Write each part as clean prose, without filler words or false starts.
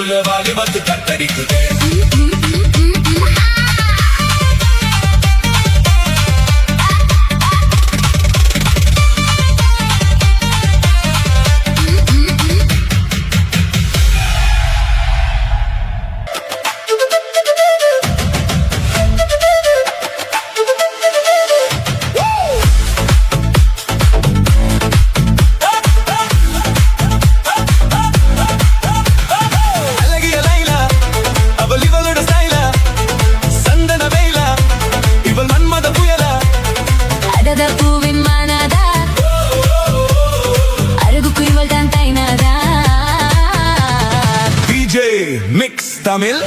நெஞ்சுக்குள்ள வாலி வந்து கட்டடிக்குதே. Mix Tamil.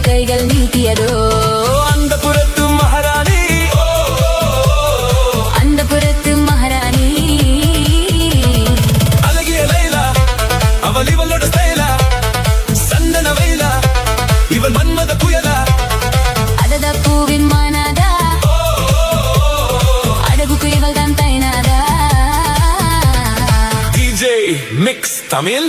கைகள் நீட்டியதோ அந்த புறத்து மகாராணி, அந்த புறத்து மகாராணி. அழகிய லைலா அவள் இவளோட ஸ்டைலா, சந்தன வைலா இவள் மன்மத புயலா. அதத பூவின் மானாதா, அழகுக்கு இவள் தான் தைனாதா. DJ Mix Tamil.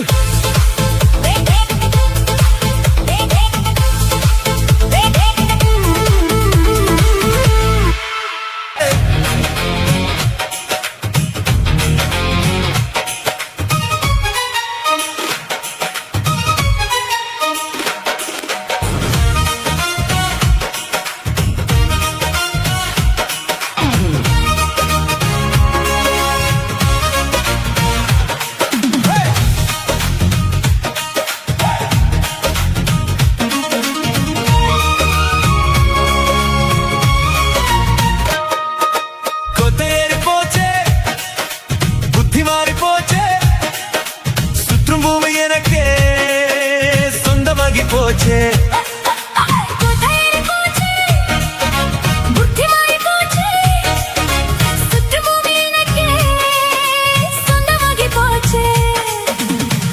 போச்சே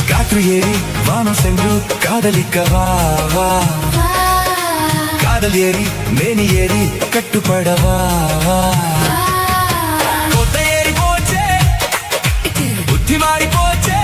காற்று ஏறி வானம் சென்று காதலிக்கவா, காதல் ஏறி மேனி ஏறி கட்டுப்படவா. கொத்த ஏறி போச்சே புத்தி மாறி போச்சே.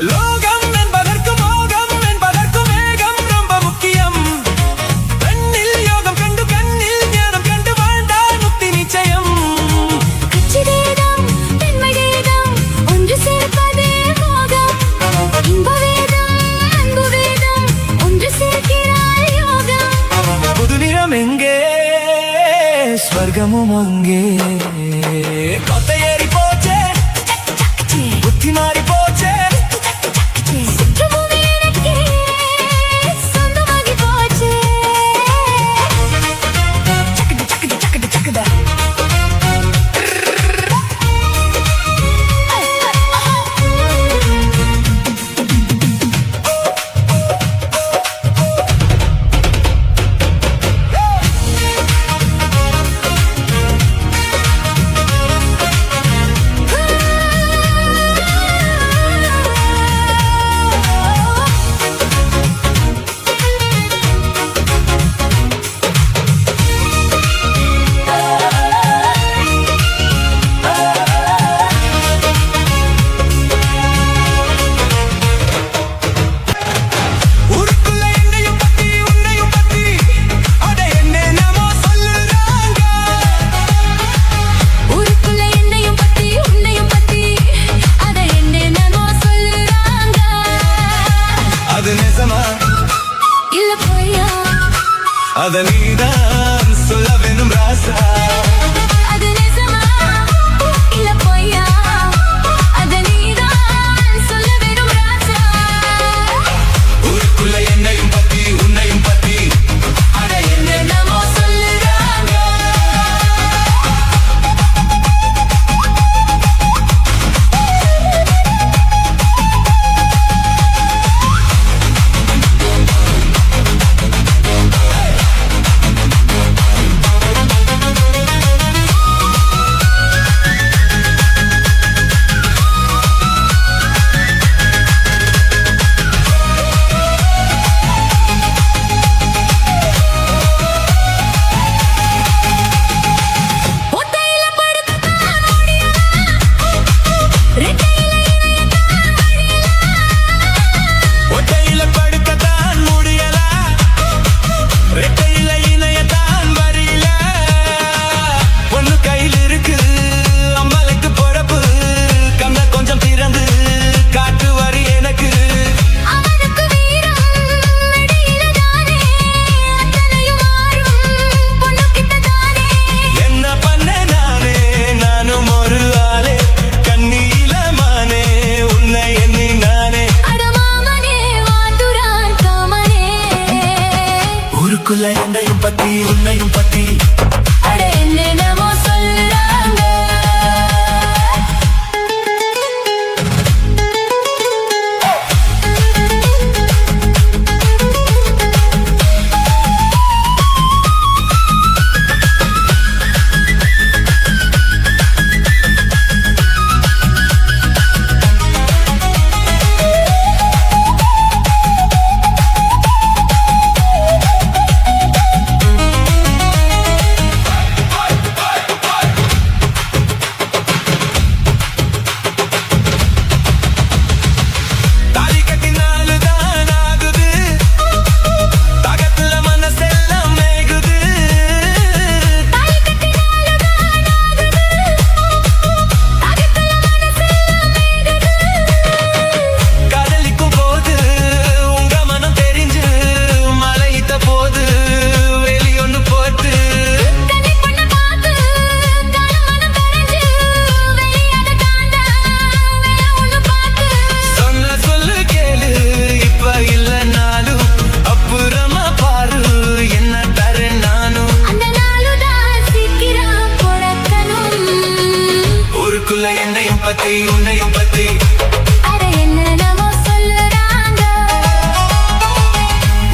லோகம் என்பதற்கு மோகம் என்பதற்கு வேகம் ரொம்ப முக்கியம். பெண்ணில் யோகம் கண்டு கண்ணில் ஞானம் கண்டு வாழ்ந்தால் முக்தி நிச்சயம். கச்சிதேதம் பெண்மைதேதம் ஒன்று சேர்ப்பதே மோகம். இன்ப வேதம் அன்பு வேதம் ஒன்று சேர்க்கிறாய் யோகம். புது நிறம் எங்கே ஸ்வர்க்கமும் அங்கே. கொத்தை ஏறி போச்சே புத்தி மாறி போச்சே. சுற்றுபூமி எனக்கே சொந்தமாகி போச்சே. சக்கடு சக்கடு சக்கடு சக்கடா. ஊருக்குள்ள என்னையும் பத்தி உன்னையும் பத்தி அட என்னென்னமோ சொல்லுறாங்க. ஊருக்குள்ள என்னையும் பத்தி உன்னையும் பத்தி அத என்னென்னமோ சொல்லுறாங்க. அது நிஜமா இல்ல பொய்யா அத நீதான் சொல்ல வேணும் ராசா. அது நிஜமா இல்ல பொய்யா அத நீதான் சொல்ல வேணும் ராஜா. ஊருக்குள்ள என்னையும் பத்தி உன்னையும் பத்தி அட என்னென்னமோ சொல்லுறாங்க. ஒத்தையில படுக்கத்தான் முடியல ரெட்டையில இணையத்தான் வழியல. ஒத்தையில படுக்கத்தான் முடியல ரெட்டையில இணையத்தான் வரியில. பொண்ணு கையில் இருக்கு அம்மலுக்கு பொறப்பு கண்ண கொஞ்சம் திறந்து காட்டு வரி எனக்கு. அவனுக்கு வீரம் இடையில தானே அத்தனையும் மாறும் பொண்ணுகிட்ட தானே. என்ன பண்ண நானே நானும் ஒரு ஆளே கண்ணியில மானே உன்னை எண்ணி நானே. அட மாமனே வாட்டுறான் காமனே. ஊருக்குள்ள என்னையும் பத்தி உன்னையும் பத்தி அட என்னென்னமோ சொல்லுறாங்க. தாலி கட்டினாலுதான் ஆகுது தாகத்துல மனசெல்லாம் மேகுது. தாலி கட்டினாலுதான் ஆகுது தாகத்துல மனசெல்லாம் மேகுது. காதலிக்கும் போது உங்க மனம் தெரிஞ்சு மலையிட்ட போது வெளியொன்னு போட்டு கன்னி பொண்ண பார்த்து காலமனம் கரைஞ்சு வெளியாத தாண்டா வேற ஒண்ணு பார்த்து. சொன்ன சொல்லு கேளு இப்ப இல்லைனாலும் அப்புறமா பாரு என்ன தரேன் நானும். அந்த நாளுதான் சீக்கிரம் பொறக்கணும். ஊருக்குள்ள என்னையும் பத்தி உன்னையும் பத்தி அட என்னென்னமோ சொல்லுறாங்க.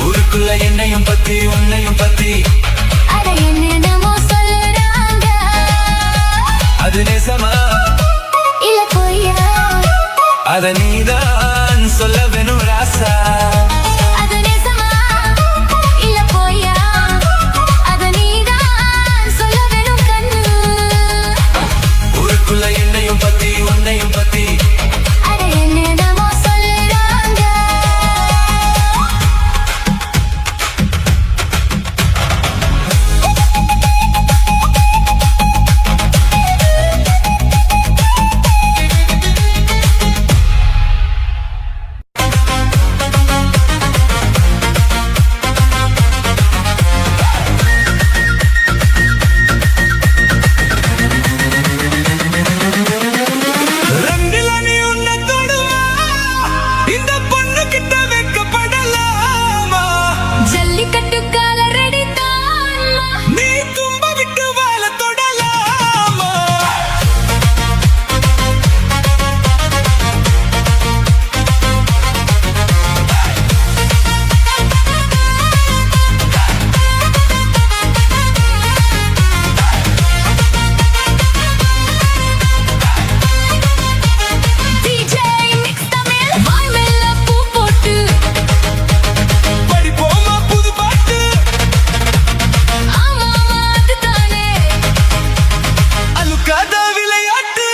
ஊருக்குள்ள என்னையும் பத்தி உன்னையும் பத்தி அட என்னென்னமோ சொல்லுறாங்க. அது நேசமா இல்ல பொய்யா அத நீதான் சொல்ல வேணும் ராசா. அது நிஜமா இல்ல பொய்யா அத நீதான் சொல்ல வேணும் கண்ணு. ஊருக்குள்ள என்னையும் பத்தி உன்னையும் பத்தி அட என்னென்னமோ சொல்லுறாங்க. கிட்ட வைக்கப்படலாமா? ஜல்லிக்கட்டு கால ரெடி தான்மா நீ தும்ப விட்டு வாழ தொடலாமா? DJ mix தமிழ் வாய் மேல பூ போட்டு படிப்போமா புது பாட்டு? ஆமாமா அதுதானே அழுக்காத விளையாட்டு.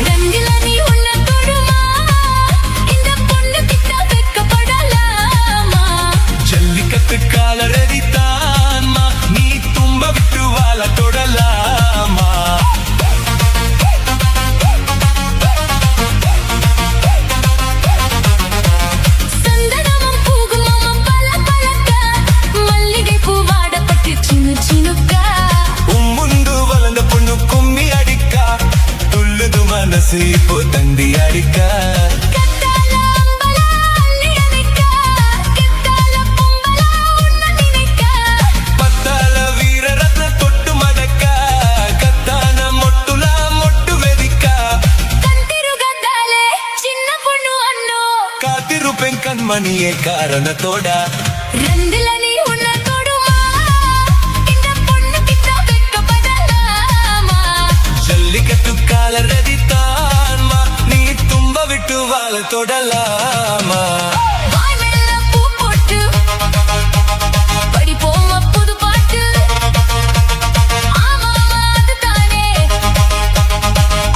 ரங்கில நீ உன்ன தொடுமா இந்த பொண்ணு கிட்ட வைக்கப்படலாமா ஜல்லிக்கட்டு காலரடி தான்மா நீ தும்ப விட்டு வாழ தொடலாமா? சந்தனமும் பூகுமமும் பளபளக்க மல்லிகை பூ வாடப்பட்டு சினுக்கா உம்முண்டு வளர்ந்த பொண்ணு கும்மி அடிக்கா துள்ளுது மனசு இப்போ தண்டி அடிக்கா. கத்தால அம்பலா நினைக்க கத்தால பொம்பலா உன்ன நினைக்க பத்தால வீர ரத்ன தொட்டு மடக்கா கத்தான மொட்டுல மொட்டு வெதிக்கா. கந்திருகத்தாலே சின்ன பொண்ணு அண்ணோ காத்திருப்பேன் கண்மணியே காரணத்தோட. ரெண்டுல நீ உன்ன தொடுமா இந்த பொண்ணு கிட்ட வைக்கப்படலாமா ஜல்லிக்கட்டு காலரடி தான்மா நீ தும்ப விட்டு வாழ தொடலாமா? வாய் மேல பூ போட்டு படிப்போமா புது பாட்டு ஆமாமா அதுதானே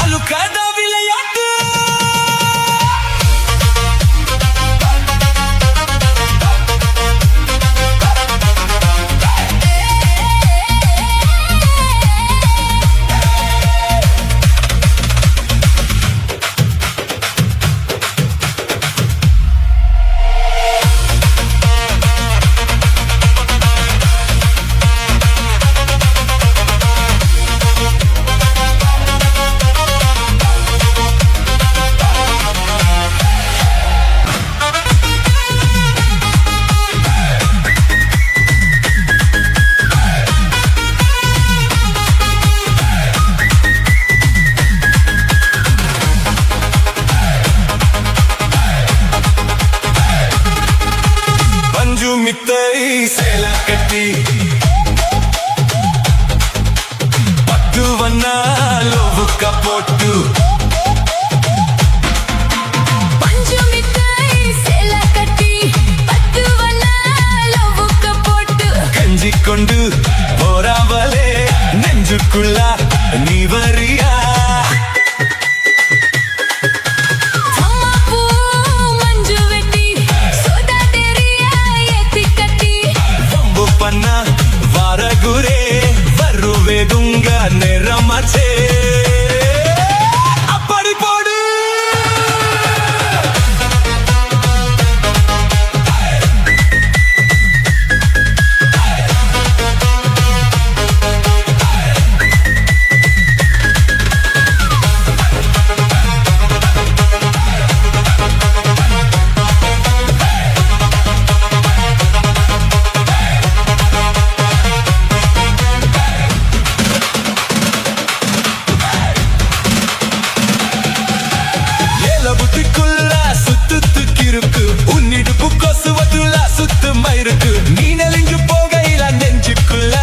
அழுக்காத விளையாட்டு. பஞ்சு மித்தை சேல கட்டி பத்து வண்ணா லோவுக்க போட்டு பஞ்சு மிட்டாய் சேல கட்டி பத்து வண்ணால உக்க போட்டு கஞ்சி கொண்டு போறாவலே நெஞ்சுக்குள்ள நீ வரியா? அம்மா பூ மஞ்சு வெட்டி சோதா தெரியா ஏத்தி கட்டி வம்பு பண்ணா வாரகுரே வருவே துங்க நிறமாச்சே. அப்படி போடு. புத்திக்குள்ள சுத்து கிறுக்கு உன்னிடுப்பு கொசுவதுல சுத்து மயிருக்கு நீ நெலிஞ்சு போகையில நெஞ்சுக்குள்ள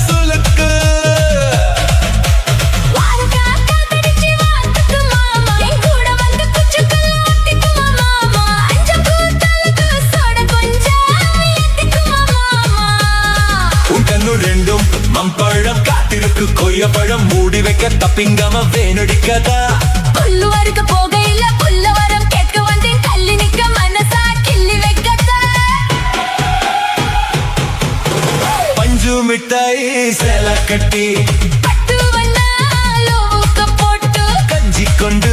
சுலுக்கு. வாருக்கா காத்தடிச்சி வாத்துக்கு மாமா என் கூட வந்து குச்சுக்குள்ள ஒட்டிக்குமா மாமா அஞ்சு கூத்தலுக்கு சோட கொஞ்சம் ஏத்திக்குமா மாமா உன் கண்ணு ரெண்டும் மம்பழம் காத்திருக்கு கொய்யப்பழம் மூடி வைக்க தப்பிங்காம வேணுடிக்கதா. புல்லுவருக்கு போகையில புல்லவரம் கேட்க வந்தேன் கல்லி நிக்க மனசா கிள்ளி வைக்கத்தா மிட்டாய் சேல கட்டி பட்டு வண்ணாலோ போட்டு கஞ்சி கொண்டு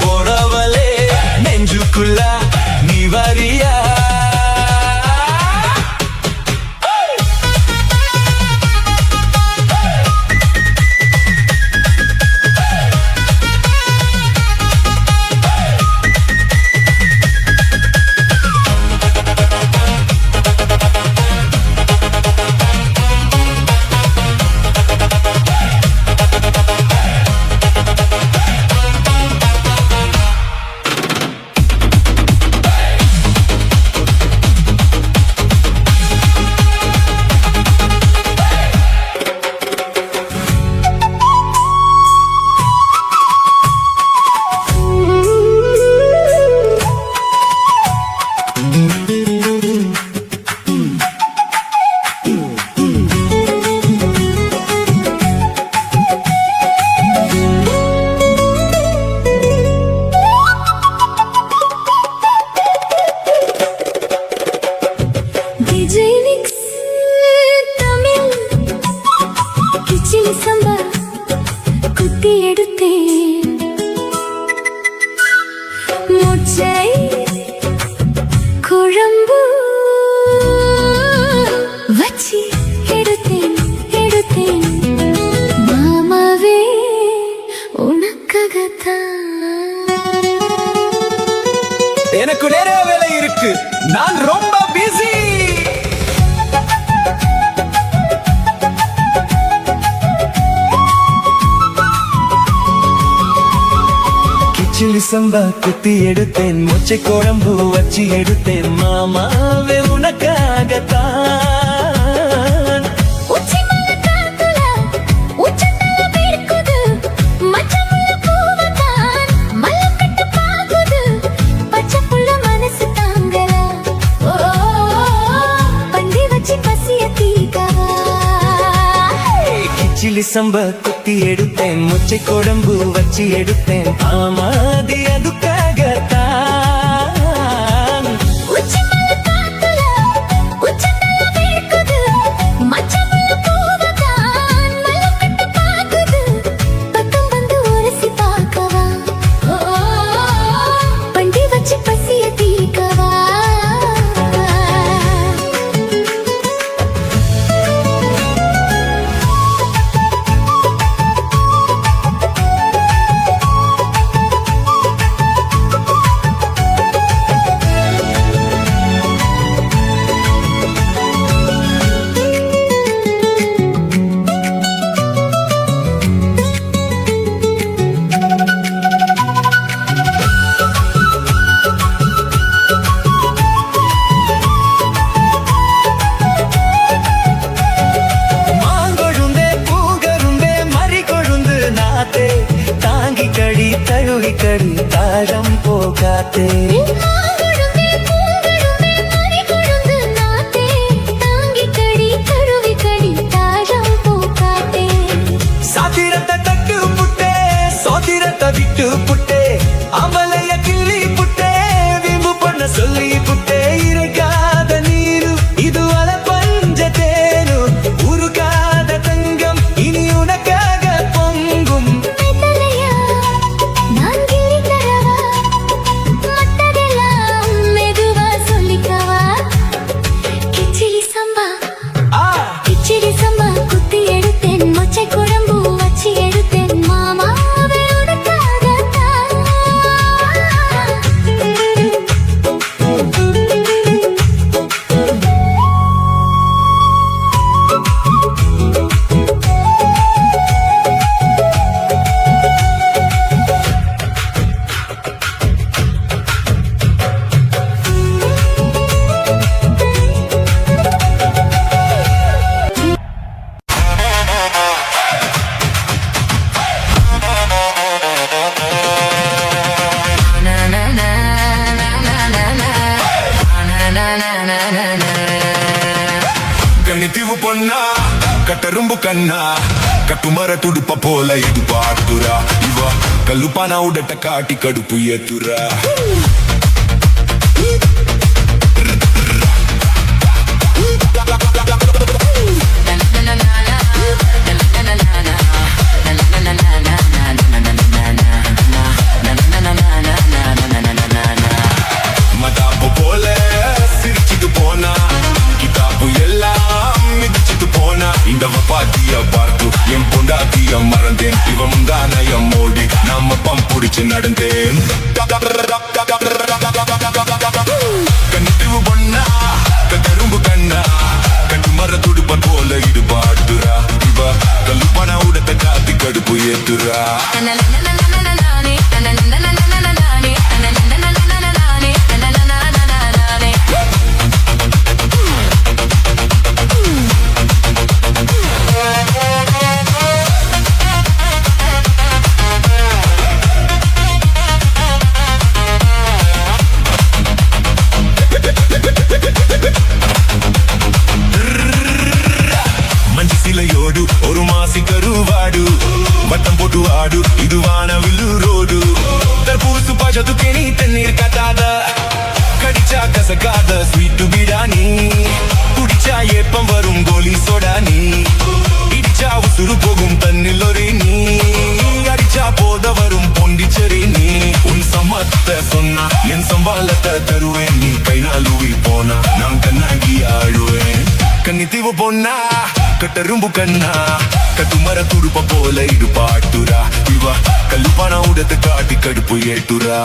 போறவளே நெஞ்சுக்குள்ள நீ வரியா விஜய் மிக்ஸ் தமிழ் கிச்சிலி சம்பா குத்தி எடுத்தேன் முச்சை குழம்பு வச்சி எடுத்தேன் மாமாவே உனக்காகத்தான் எனக்கு நிறைய வேலை இருக்கு நான் ரொம்ப பிஸி கிச்சிலி சம்பா குத்தி எடுத்தேன் மொச்சை குழம்பு வச்சு எடுத்தேன் மாமாவே உனக்காகத்தான் உச்சி மலை காத்துல உச்சந்தல பிடிக்குது மச்சமுள்ள பூவத்தான் மல்லக்கட்டு பாக்குது பச்சை புள்ள மனசு தாங்கல ஓ பந்தி வச்சு பசிய தீக்கவா கிச்சிலி சம்பா குத்தி எடுத்தேன் மொச்சை குழம்பு வச்சு எடுத்தேன் ஆமாதி அதுக்காகத்தான் உச்சி மலை காத்துல உச்சந்தல பிடிக்குது மச்சமுள்ள பூவத்தான் மல்லக்கட்டு பாக்குது பக்கம் வந்து உரசி பார்க்கவா ஓ பந்தி வச்சு பசிய தீக்கவா மாங்கொழுந்தே பூங்கருந்தே மறிகொழுந்து நாத்தே தாங்கி கடி தழுவி கடி தாழம் போகாத்தே மாங்குழுந்தே பூங்குழுந்தே மறிகொழுந்து நாத்தே தாங்கி கடி தழுவி கடி தாழம் பூக்காத்தே சாத்திரத்தை தட்டு புட்டே சோத்திரத்தை விட்டு புட்டே அவளைய கிள்ளி புட்டே விம்பு பண்ண சொல்லி புட்டே இருக்காத நீரு இது அல பஞ்ச தேனு உருகாத தங்கம் இனி உனக்காக பொங்கும் மெத்தலையா நான் கிள்ளி தரவா மத்ததெல்லாம் மெதுவா சொல்லிக்கவா கிச்சிலி சம்பா ஆ கிச்சிலி சம்பா குத்தி எடுத்தேன் மொச்சை குழம்பு வச்சு எடுத்தேன் மாமாவே உனக்காகத்தான் கணித்திவு பொண்ணா கட்டரும்பு கண்ணா கட்டுமர துடுப்ப போல இது பாத்துரா இவ கல்லுப்பானா உடட்ட காட்டி கடுப்பு ஏத்துரா முந்தானையம் மறந்தேன் இவன் முந்தானையம் மோடி நாம பம் புடிச்சு நடந்தேன் கண்ணிவு பொண்ணா கரும்பு கண்ணா கட்டு மர துடுப்பன் போல இது பாட்டுரா இவ கல்லுப்பனா உடத்த காத்தி கடுப்பு ஏத்துரா சிலையோடு ஒரு மாசி கருவாடு வட்டம் போட்டு ஆடு இது வானவில்லு ரோடு தற்பூசு பாஜதுக்கே நீ தண்ணீர் காட்டாத கடிச்சா கசக்காத ஸ்வீட்டு பிடானி குடிச்சா ஏப்பம் வரும் கோலி சோடா நீ இடிச்சா உசுறு போகும் தண்ணில் ஒரு நீ அடிச்சா போத வரும் பொண்டிச்சரி நீ உன் சம்மத்த சொன்னா என் சம்பாலத்தை தருவேன் நீ கை நாளுவி போனா நான் கண்ணாகி ஆடுவேன் கன்னித்தீவு பொண்ணா கட்டரும்பு கண்ணா கட்டு மர துடுப்ப போல இது பாட்டுரா இவ கல்லுப்பானா உடத்து காட்டி கடுப்பு ஏட்டுரா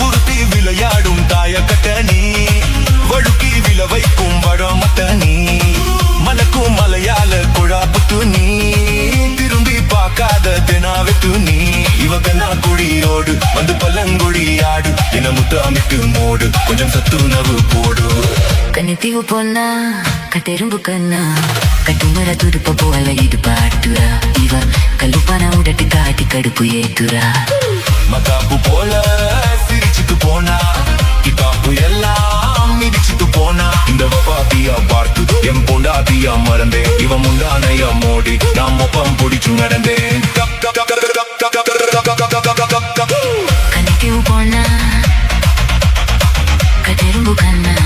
உருத்தி விளையாடும் தாய கட்ட நீ வழுக்கி வில வைக்கும் வடமட்ட நீ மலக்கும் மலையாள குழாப்புத்து நீ திரும்பி பார்க்காத தெனாவிட்டு நீ இவகனா குடியோடு வந்து பல்லங்குடி ஆடு தின முத்தாமிட்டு மோடு கொஞ்சம் சத்துணவு போடு கன்னித்தீவு பொண்ணா கட்டெரும்பு கண்ணா கட்டுமர துடுப்ப போல இது பாட்டுரா இவ கல்லுப்பானா உடட்டு காட்டி கடுப்பு ஏத்துரா மகாப்பு போல சிரிச்சுட்டு போனா கிட்டாப்பு எல்லாம் மிதிச்சுட்டு போனா இந்த பாத்தியா பார்த்து என் பொண்டாத்தியா மறந்தேன் இவன் முந்தானையா மோடி நான் மொப்பம் பிடிச்சு நடந்தேன் கன்னித்தீவு பொண்ணா கட்டெரும்பு கண்ணா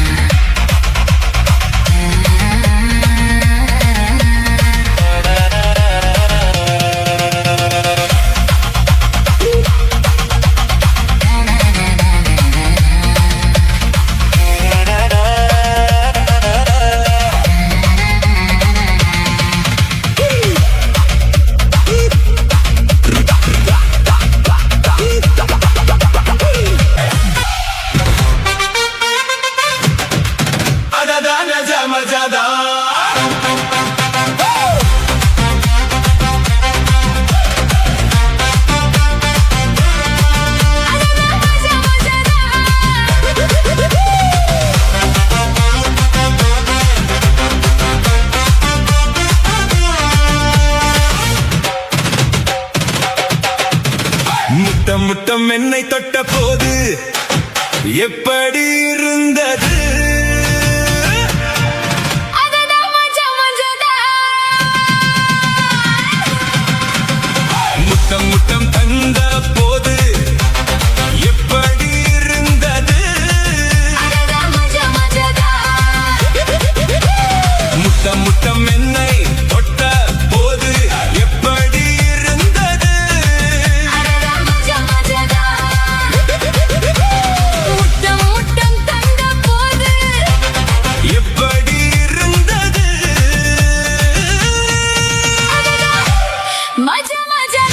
முத்தம் முத்தம் என்னை தொட்ட போது எப்படி இருந்தது முத்தம் முத்தம் தந்த போது எப்படி இருந்தது முத்தம் முத்தம் என்னை தொட்ட போது எப்படி இருந்தது முட்டம் முட்டம் தந்த போது எப்படி இருந்தது மஜா மஜா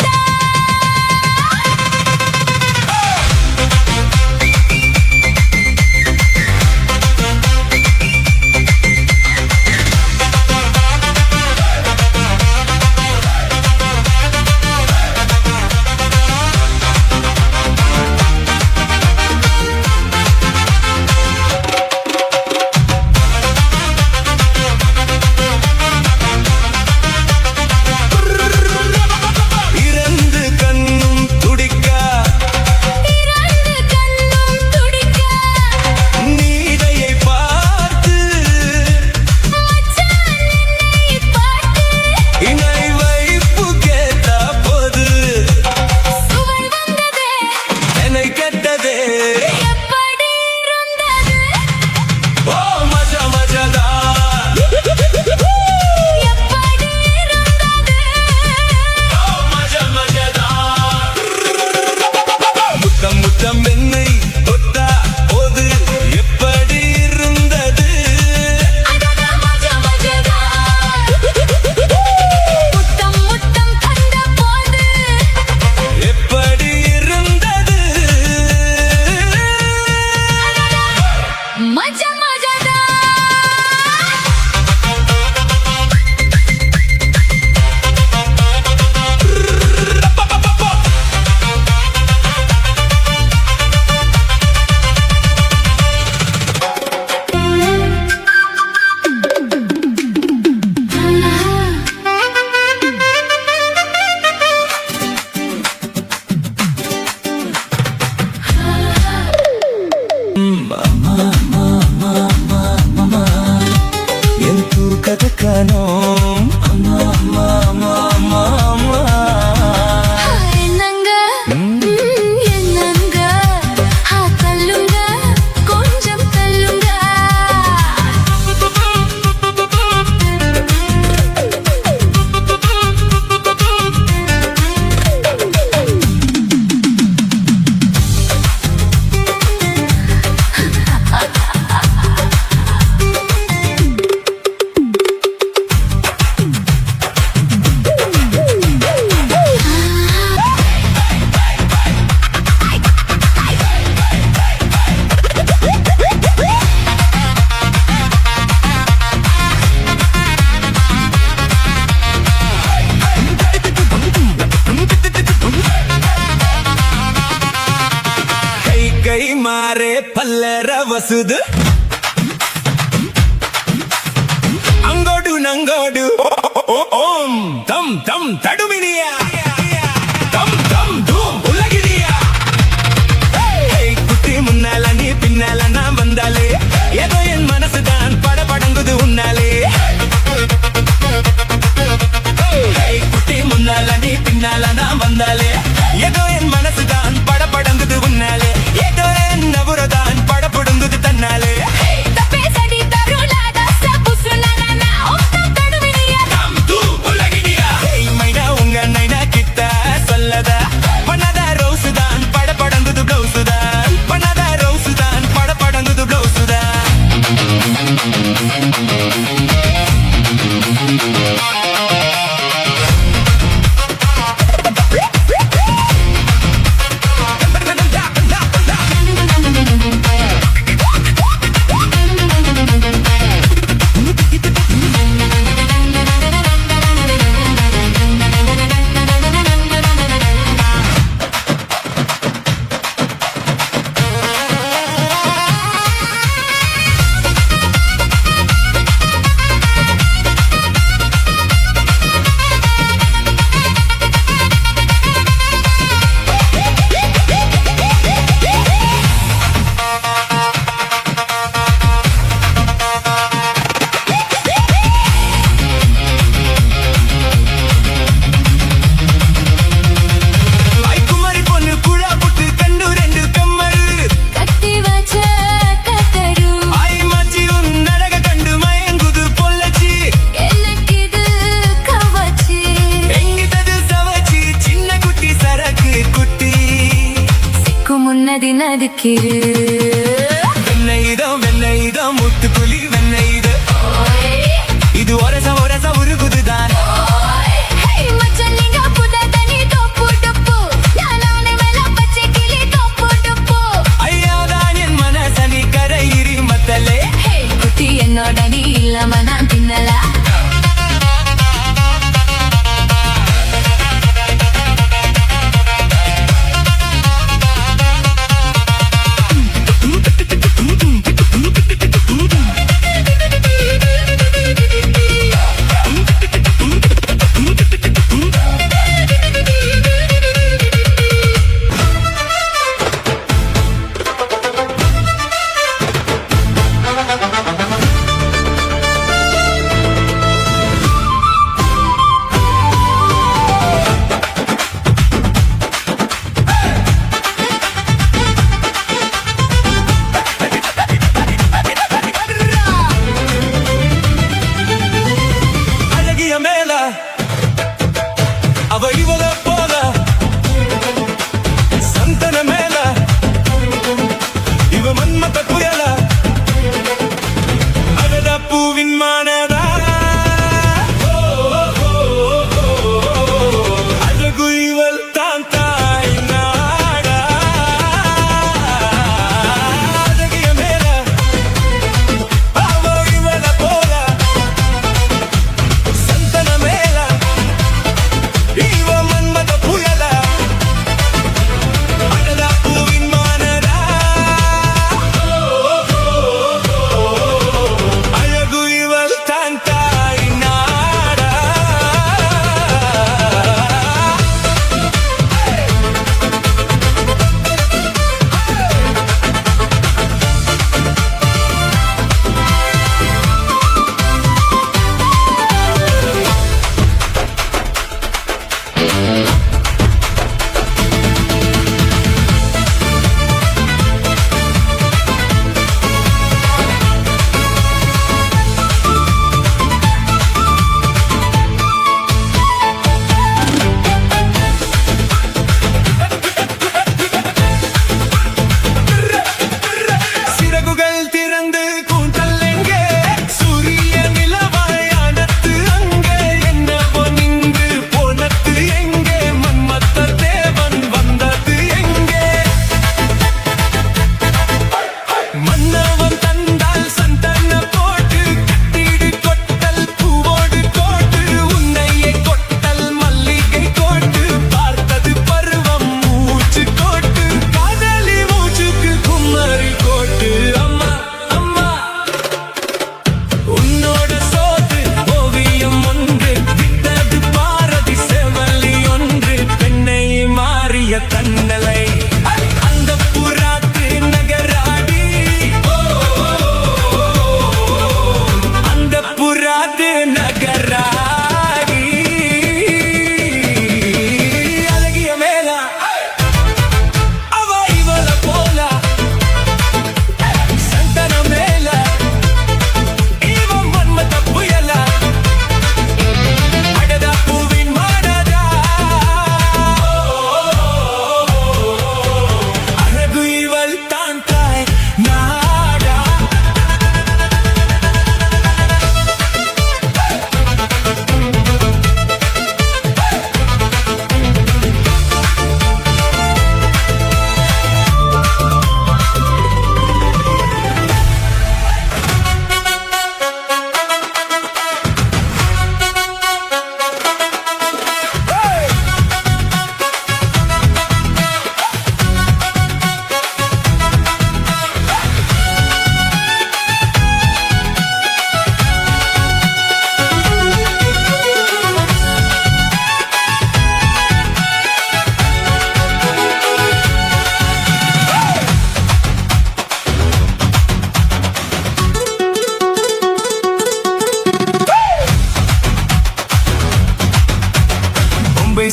ಮಾರೆ ಪಲ್ಲರ ವಸುದು ಅಂಗೋಡು ನಂಗೋಡು ಓಂ தம் தம் தடுமினியா தம் தம் தூம் உலகினியா குட்டி முன்னால நீ பின்னால நான் வந்தாலே ஏதோ என் மனசுதான் படபடங்குது உன்னாலே குட்டி முன்னால நீ பின்னால நான் வந்தாலே ஏதோ என் மனசுதான் படபடங்குது உன்னாலே ஏதோ என் நபுரதான் படபடுங்குது தன்னாலே தப்பேசடி தருளாத சபுசுனனா ஒத்த தடுவினியா தம் தூம் உலகினியா மைனா உங்க நைனா கிட்ட சொல்லத பண்ணாத ரோஸ் தான் படபடங்குது ப்ளவுஸ் தான் பண்ணாத ரோஸ் தான் படபடங்குது ப்ளவுஸ் தான் குமரி பொண்ணு குழா புட்டு கண்ணு ரெண்டு கம்மல் கட்டி வச்ச கத்தரு ஆய் மச்சி உன் நடக கண்டு மயங்குது பொல்லச்சி எனக்கு இது கவச்சி எங்கிட்டது சவச்சி சின்ன குட்டி சரக்கு குட்டி சிக்கு முன்னதி நதுக்கிரு வெண்ணெய்தான் முத்துக்குழி வெண்ணெய்து இது ஒரச ஒரச உருகுதுதான் ஹே மச்சான் நீங்க புததனி தோப்பு டப்பு நானே மேல பச்சை கிளி தோப்பு டப்பு ஐயாதான் என் மனசனி கரையிரி மத்தலே ஹே குட்டி என்னோட நீ இல்லாம நான் தின்னல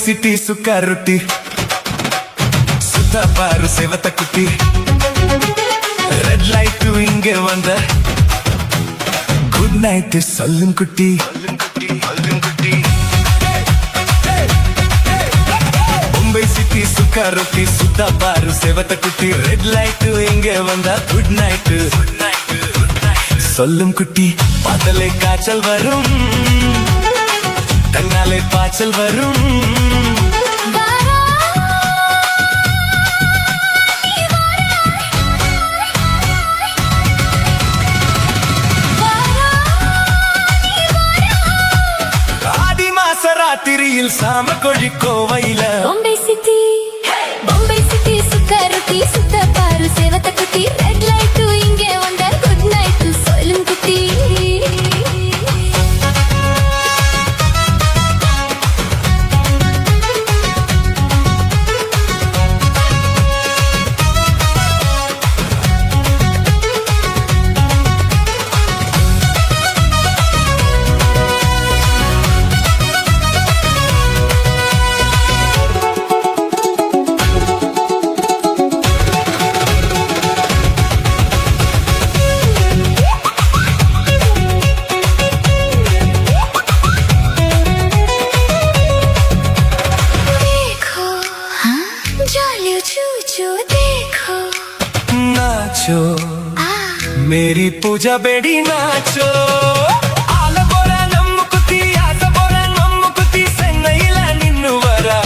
சிட்டி சுக்கா ரொட்டி சுத்தா பாரு செவத்த குட்டி ரெட் லைட் இங்க வந்த குட் நைட் சொல்லும் குட்டி மும்பை சிட்டி சுக்கா ரொட்டி சுத்தா பாரு செவத்த குட்டி ரெட் லைட் இங்க வந்தா குட் நைட் சொல்லும் குட்டி பாத்தலே காய்ச்சல் வரும் தன்னாலே பாய்ச்சல் வரும் ஆடி மாச ராத்திரியில் சாம கொழி கோவையில பாம்பே சிட்டி சுக்கா ரொட்டி சுத்த பாரு சேவத்த குட்டி ரெட் லைட் இங்கே வந்த குட் நைட் சொல்லும் குட்டி नाचो मेरी पूजा बेड़ी नाचो आल बोरा नम्मुकुती आस बोरा नम्मुकुती सेन्नैल निन्नु वरा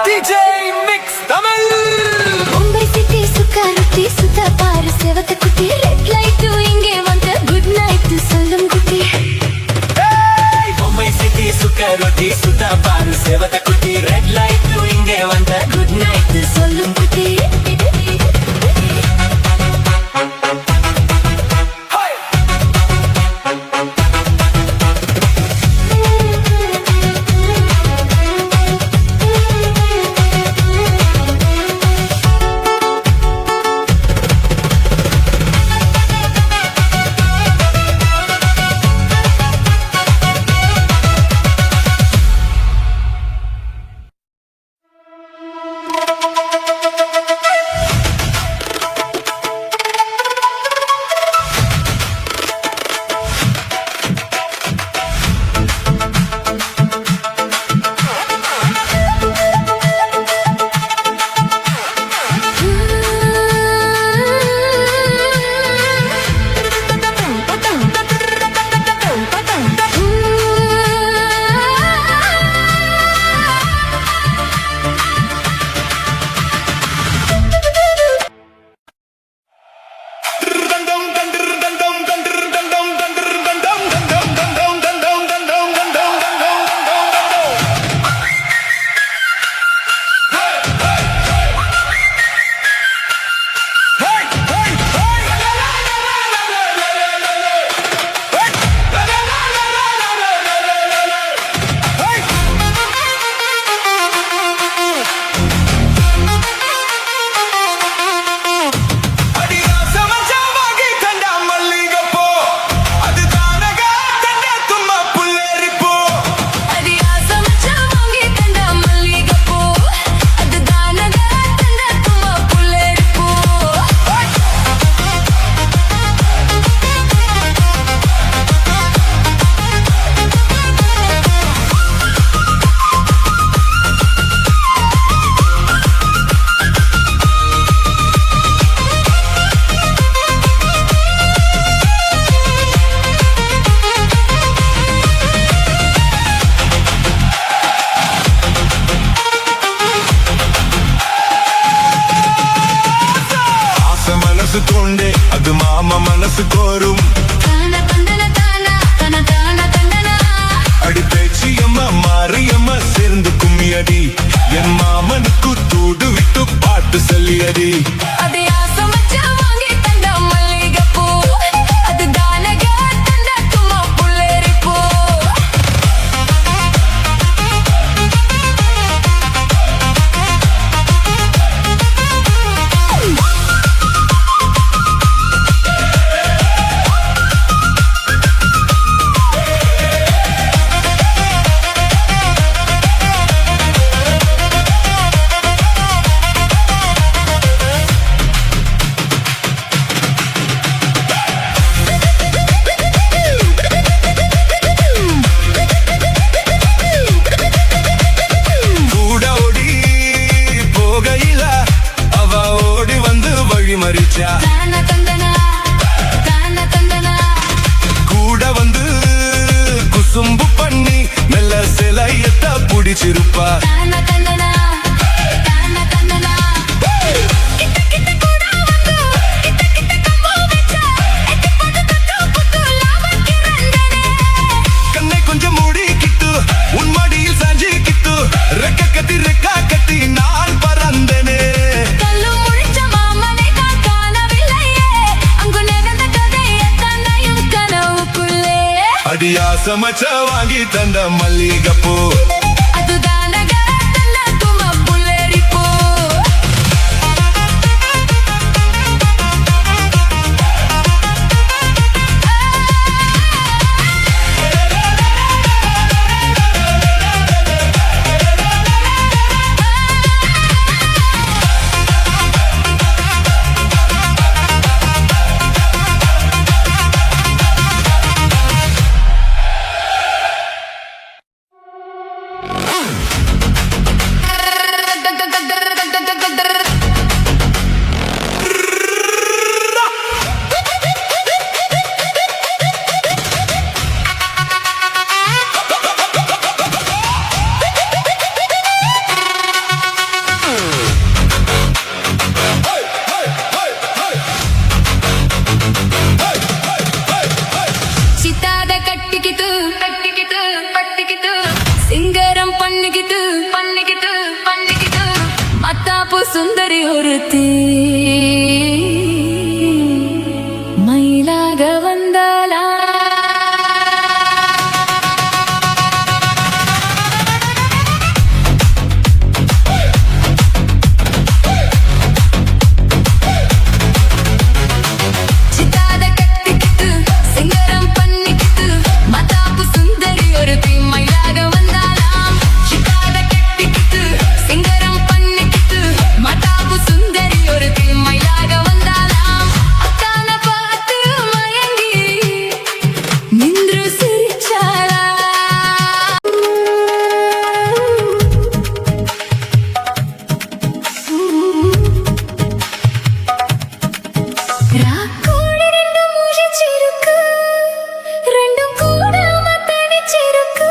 DJ mix Tamil Mumbai city सुक्का रोटी सुता पार सेवत कुटी रेड लाइट इंगे वंद गुड नाइट सोल्लुम कुटी मुंबई सिटी सुक्का रोटी सुता पार सेवत कुटी रेड लाइट इंगे वंद गुड नाइट सोल्लुम कुटी தோண்டே அது மாமா மனசு கோரும் அடி பேச்சியம்மா மாரியம்மா சேர்ந்து கும்மியடி என் மாமனுக்கு தூடு விட்டு பாட்டு சொல்லியடி பராமரிச்சா தான தந்தனா தான தந்தனா கூட வந்து குசும்பு பண்ணி மெல்ல சிலையத்த புடிச்சிருப்பா தான தந்தனா தான தந்தனா கிட்ட கிட்ட கூட வந்து கிட்ட கிட்ட கம்பு வெச்ச எட்டி போட்டு தட்டு புத்து லாவக்கி ரந்தனே கண்ணை கொஞ்சம் மூடிக்கிட்டு உன் மடியில் சாஞ்சிக்கிட்டு ரெக்க கட்டி நான் பறந்தனே கல்லு முழிச்ச மாமனை நான் காணவில்லையே அங்கு நடந்த கதையை தன்னையும் கனவுக்குள்ளே அடியா சமைச்ச வாங்கி தந்த மல்லிகைப்பூ அதுதான கரத்தல்ல தும புல்லரிப்பூ சித்தாத கட்டிக்கிட்டு கட்டிக்கிட்டு பட்டிக்கிட்டு சிங்கரம் பண்ணிக்கிட்டு பண்ணிக்கிட்டு பண்ணிக்கிட்டு மத்தாப்பு சுந்தரி ஒருத்தி மயிலாக வந்தாளா சித்தாத கட்டிக்கிட்டு சிங்கரம் பண்ணிக்கிட்டு மத்தாப்பு சுந்தரி ஒருத்தி மயிலாக வந்தாளாம் சித்தாத கட்டிக்கிட்டு சிங்கரம் பண்ணிக்கிட்டு மத்தாப்பு சுந்தரி ஒருத்தி மயிலாக வந்தாளாம் அத்தான பார்த்து மயங்கி நின்று சிரிச்சாளா ராக்கோழி ரெண்டும் முழிச்சிருக்கு ரெண்டும் கூடாம தனிச்சிருக்கு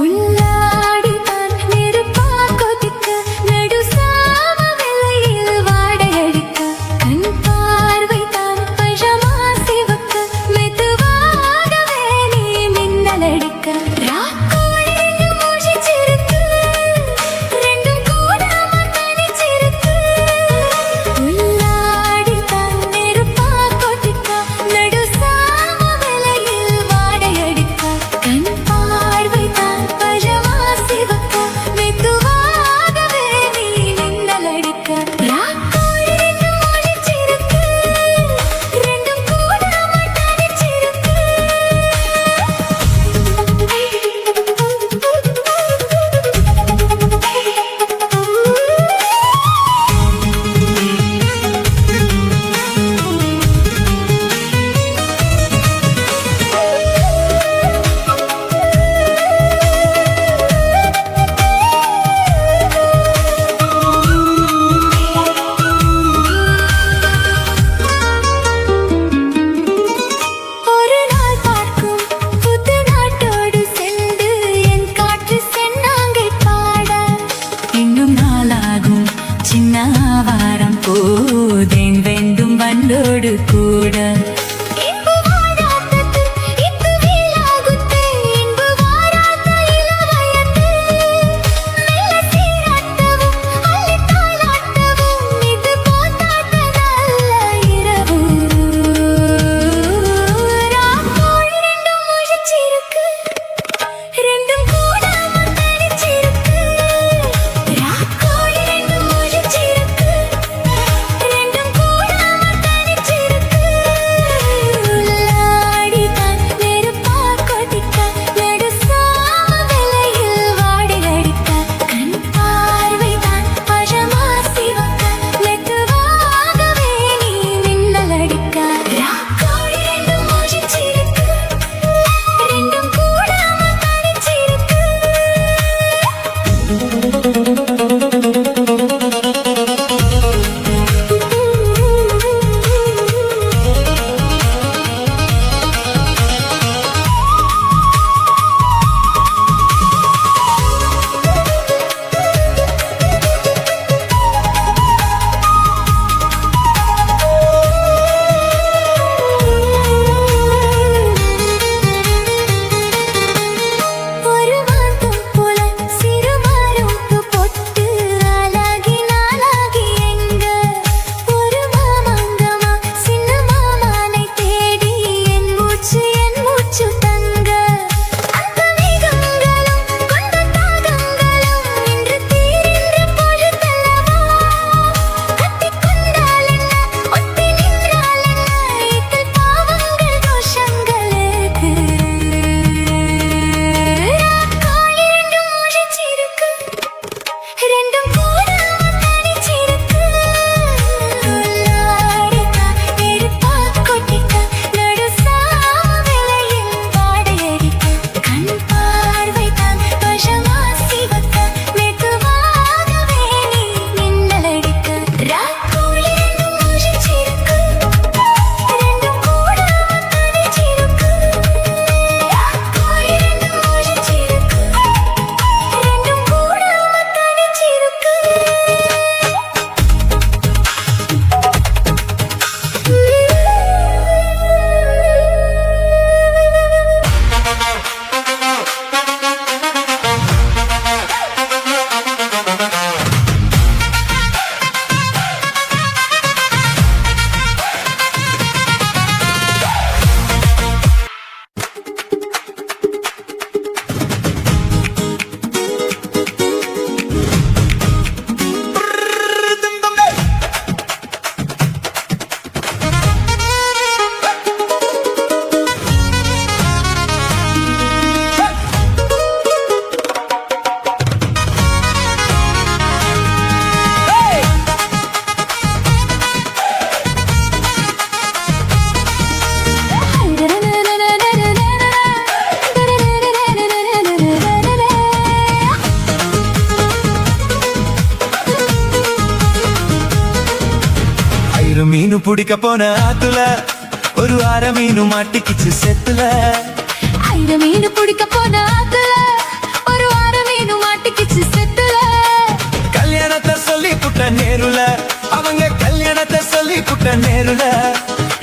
உள்ளாடி தான் நெருப்பா கொதிக்க நடு சாம வெள்ளையில் வாடையடிக்க கண் பார்வை தான் பழமா சிவக்க மெதுவாகவே நீ மின்னலடிக்க ராக்கோழி ரெண்டும் முழிச்சிருக்கு ரெண்டும் கூடாம தனிச்சிருக்கு உள்ளாடி தான் நெருப்பா கொதிக்க நடு சாம வெள்ளையில் வாடையடிக்க கண் பார்வை தான் பழமா சிவக்க மெதுவாகவே நீ மின்னலடிக்க ராக்கோழி ரெண்டும் முழிச்சிருக்கு ரெண்டும் கூடாம ஒரு நாள் பார்க்கும் புது நாட்டோடு சென்று என் காற்று சென்னாங்கை பாட இன்னும் நாளாகும் சின்ன வாரம் போதேன் வேண்டும் வண்டோடு கூட இன்பு வாராதது இன்பு வீலாகுத்து இன்பு வாராத இளவயது மெல்ல சீராட்டவும் அள்ளி தாளாட்டவும் இது போதாத நல்ல இரவு ராக்கோழி ரெண்டும் முழிச்சிருக்கு ரெண்டும் கூடாம தனிச்சிருக்கு ராக்கோழி ரெண்டும் முழிச்சிருக்கு ரெண்டும் கூடாம தனிச்சிருக்கு ஆயிரம் மீனு பிடிக்க போன ஆத்துல ஒரு அரை மீனு மாட்டிக்கிச்சு செத்துல. ஆயிரம் மீன் பிடிக்க போன ஆத்துல ஒரு வாரம் மீன் மாட்டிக்கிச்சு செத்துல. கல்யாணத்தை சொல்லி புட்ட நேருல அவங்க கல்யாணத்தை சொல்லி புட்ட நேருல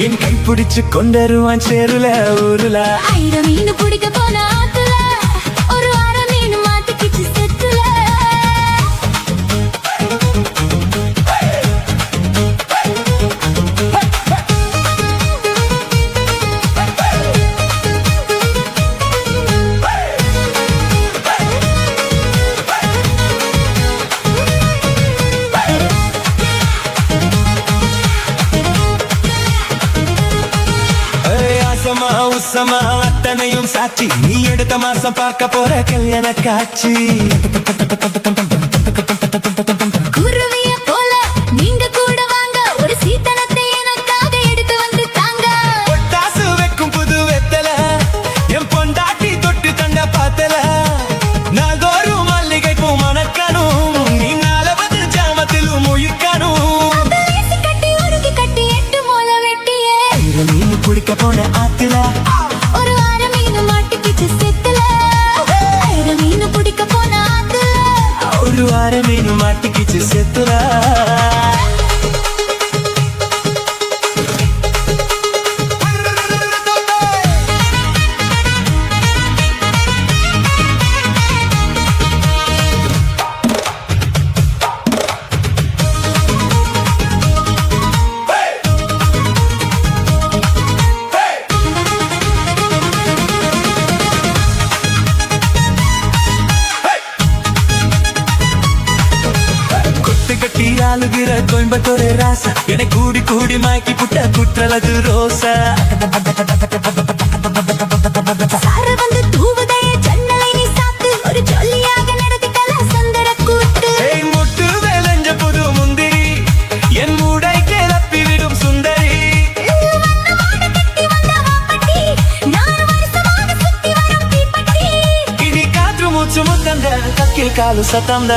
என் கை பிடிச்சு கொண்டருவான் சேருல ஊருல. ஆயிரம் மீன் பிடிக்க போன ஆத்துல ஒரு வாரம் மீன் மாட்டிக்கிச்சு செத்துல. ஆசமா உசமா அத்தனையும் சாட்சி நீ எடுத்த மாசம் பார்க்க போற கல்யாண காட்சி. குருவிய போல நீங்க கூட வாங்க ஒரு சீதனத்தை எனக்காக எடுத்து வந்து தாங்க. பொட்டாசு வைக்கும் புது வெத்தல என் பொண்டாட்டி தொட்டு தண்ட பார்த்தல நாள்தோறும் மல்லிகை பூ மணக்கணும் நீ 40 ஜாமத்திலும் உயிர்க்கணும். பேசி கட்டி உருகி கட்டி 8 மூளை வெட்டியே ஆயிரம் மீன் பிடிக்க போன ஆத்துல ஒரு வாரம் மீன் மாட்டிக்கிச்சு செத்துல. ஆயிரம் மீன் பிடிக்க போன ஆத்துல ஒரு அரை மீன் மாட்டிக்கிச்சு செத்துல. கட்டி ஆளுகிற கோயம்பத்தூர் ராசா என கூடி கூடி மாக்கி புட்ட குற்றலது ரோசா. சார வந்து தூவுதே ஜன்னலை நீ சாத்து ஒரு ஜொல்லியாக நடத்திக்கலாம் சந்தர கூத்து. ஏய் முட்டு வேலஞ்ச புது முந்திரி என் மூடை கிளப்பி விடும் சுந்தரி. வண்ணமான கட்டி வந்த வாப்பட்டி நான் வருஷமாக சுத்தி வரும் தீப்பட்டி. இனி காற்று மூச்சு முத்தந்த கக்கில் காலு சத்தந்த.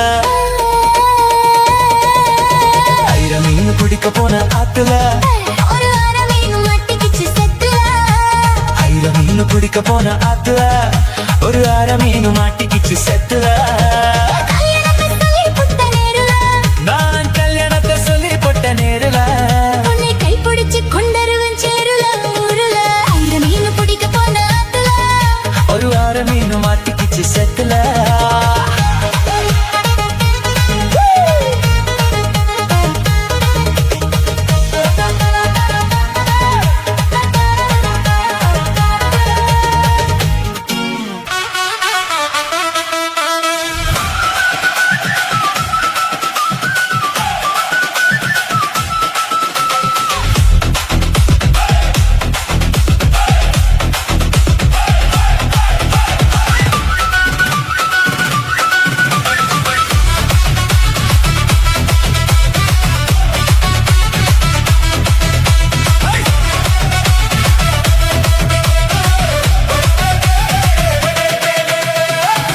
ஆயிரம் மீன் பிடிக்க போன ஆத்துல ஒரு வாரம் மீன் மாட்டிக்கிச்சு செத்துல. ஆயிரம் மீன் பிடிக்க போன ஆத்துல ஒரு அரை மீன் மாட்டிக்கிச்சு செத்துல. கல்யாணத்தை சொல்லி புட்ட நேருல நான் கல்யாணத்தை சொல்லி போட்ட நேருல உன்னை கைப்பிடிச்சு கொண்டருவன் சேருல ஊருல. ஆயிரம் மீன் பிடிக்க போன ஆத்துல ஒரு அரை மீன் மாட்டிக்கிச்சு செத்துல.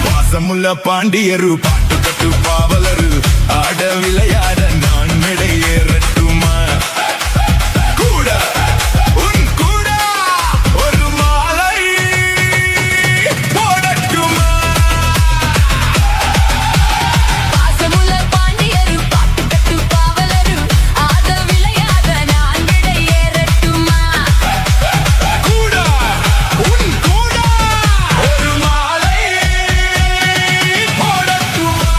பாசமுள்ள பாண்டியரு பாட்டு கட்டு பாவலரு ஆட விளையாட நான் மேடை ஏறட்டுமா கூட உன் கூட ஒரு மாலை போடட்டுமா. பாசமுள்ள பாண்டியரு பாட்டு கட்டு பாவலரு ஆட விளையாட நான் விடை ஏறட்டுமா. கூட உன் கூட ஒரு மாலை போடட்டுமா.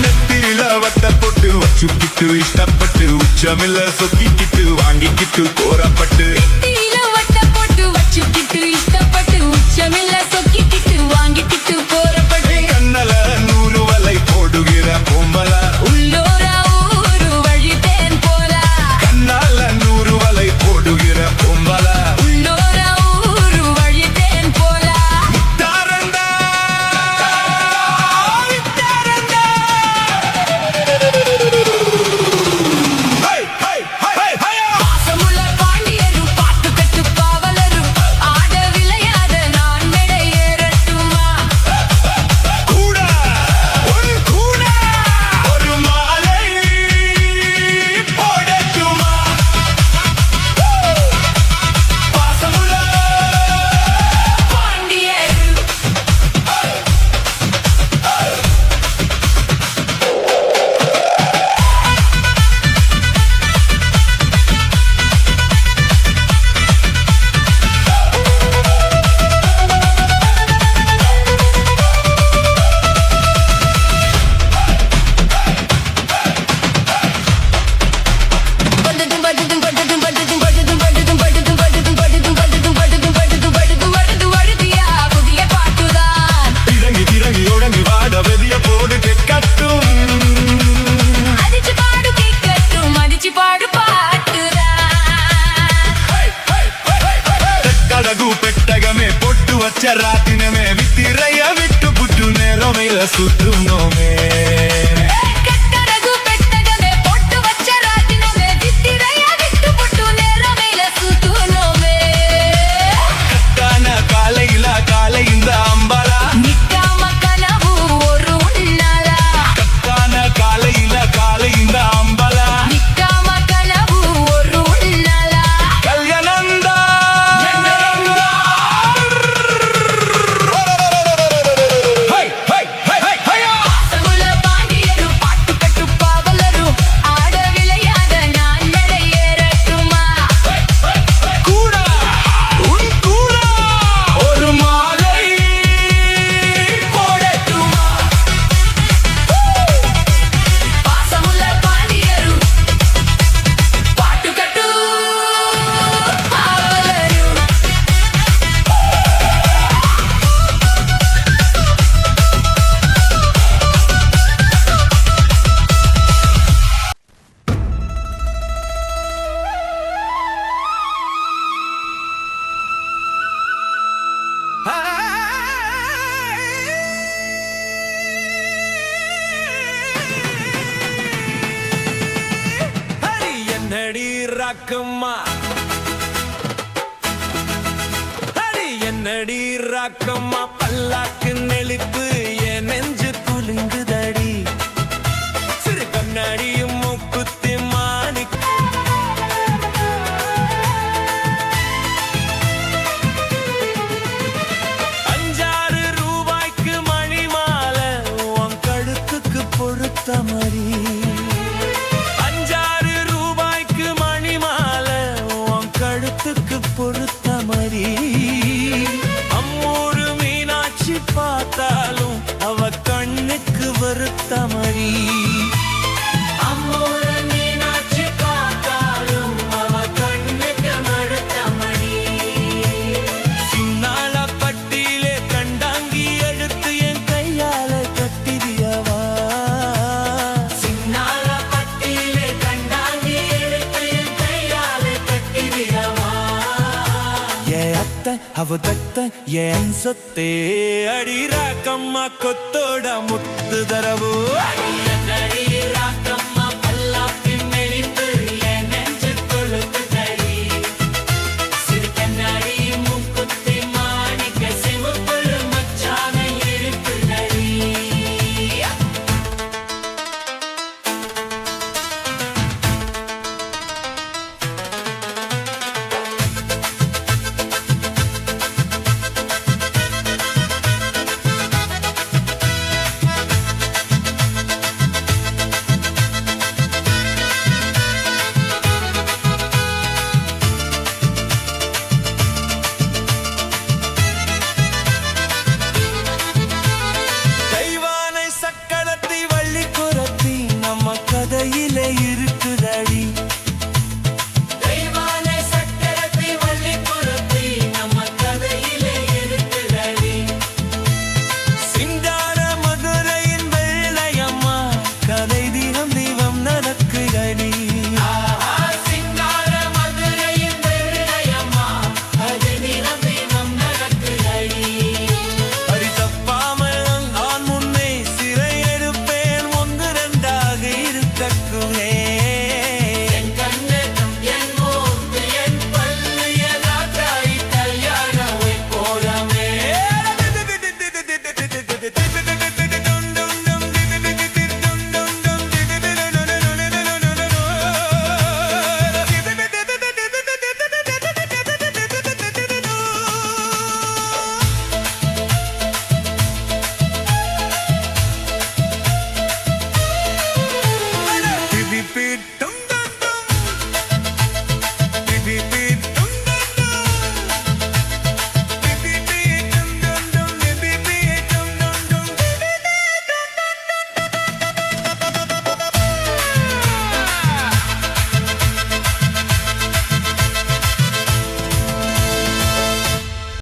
நெத்தியில வட்ட போட்டு வச்சுக்கிட்டு இஷ்டப்பட்டு உச்சமில்ல சொக்கிக்கிட்டு வாங்கிக்கிட்டு கோரப்பட்டு தீல வட்ட போட்டு வச்சுக்கிட்டு இஷ்டப்பட்டு உச்சமில்ல சொக்கிக்கிட்டு வாங்கிக்கிட்டு போறப்பட்டு கண்ணல நூறு வலை போடுகிற பொம்பல உள்ளோரா ஊரு வழித்தேன் போல. கண்ணால நூறு வலை போடுகிற பொம்பல உள்ளோரா ஊரு வழித்தேன் போல. தாரண்டா ஹை ஹை ஹை ஹை பாசமுள்ள பாண்டியரு பாட்டு கட்டு కట్టరగు పెట్టగమే పొట్టు వచ్చ రాతినమే విత్తిరయ్య విట్టు పుట్టు నేరమేల సుట్టునోమే కట్టరగు పెట్టగమే పొట్టు వచ్చ రాతినమే విత్తిరయ్య విట్టు పుట్టు నేరమేల సుట్టునోమే కట్టాన కాలైల కాలైంద అంబల నిక్కమ కనవు ఒరు ఉన్నల కట్టాన కాలైల కాలైంద అంబల నిక్కమ కనవు ఒరు ఉన్నల కళ్యాణంద హై హై హై హై హయ్యా சமுல பாண்டியரு பாட்டு கட்டு பாவலரு ஆட விளையாட நான் நடையேறட்டுமா கூட உன் கூட ஒரு மாலை போடட்டுமா சமுல பாண்டியரு பாட்டு கட்டு பாவலரு ஹரி என்னடி ராக்கம்மா ஹரி என்னடி ராக்கம்மா பல்லாக்கு நெளிப்பு என் நெஞ்சு குலுங்குதடி சிறு கண்ணாடியும் மூக்குத்தி மாணிக்க ₹5 மணி மாலை உன் கழுத்துக்கு பொறுத்த மாதிரி ₹5 மணி மாலை உன் கழுத்துக்கு பொறுத்த மாதிரி அம்மூரு மீனாட்சி பார்த்தாலும் அவ கண்ணுக்கு வருத்த மாதிரி அம்மூரு மீனாட்சி பார்த்தாலும் அவ கண்ணுக்கு வருத்த மாதிரி சின்னால பட்டியிலே கண்டாங்கி எடுத்து என் கையால கட்டிரியவா சின்னால பட்டியிலே கண்டாங்கி எடுத்து என் கையால கட்டிரியவா என் அத்தை அவ தத்தை என் சொத்தே அடிராக்கம்மா கொத்தோட முத்து தரவு